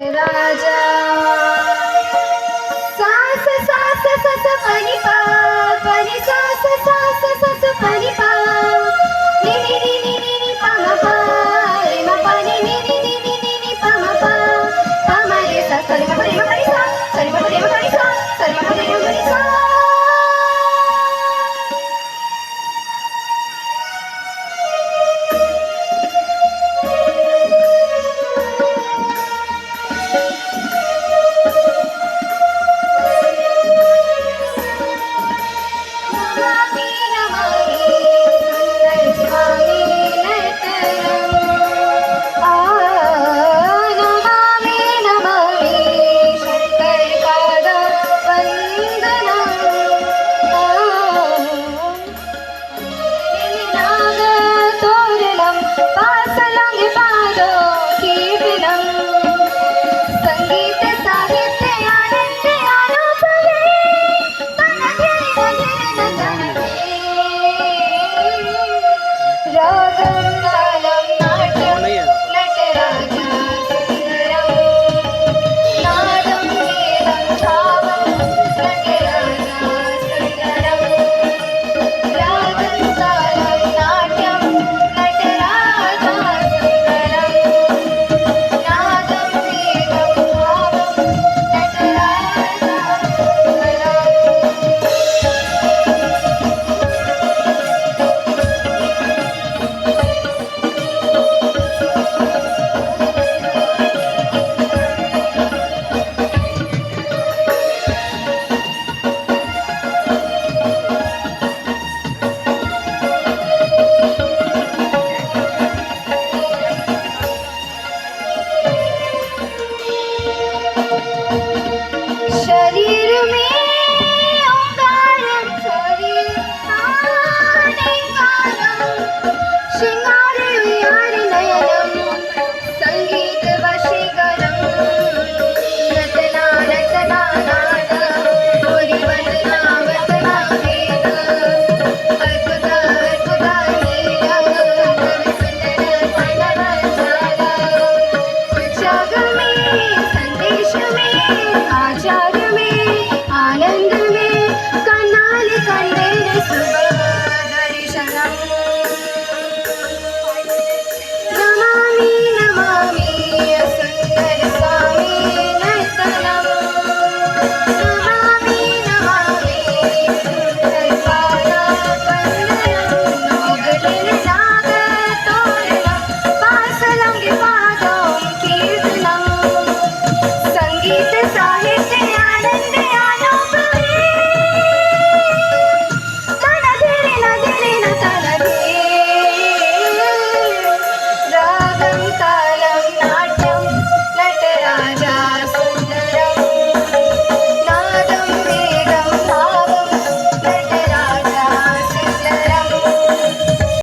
राजा सास सास सस पनी पा पनी सास सास सस पनी पा नी नी नी नी नी नी पा मा पा रे मा पा नी नी नी नी नी नी नी पा मा रे सा सा रे मा पा रे मा पा रे सा सा रे मा पा रे मा पा रे सा सा रे मा पा रे मा पा रे सा शरीर में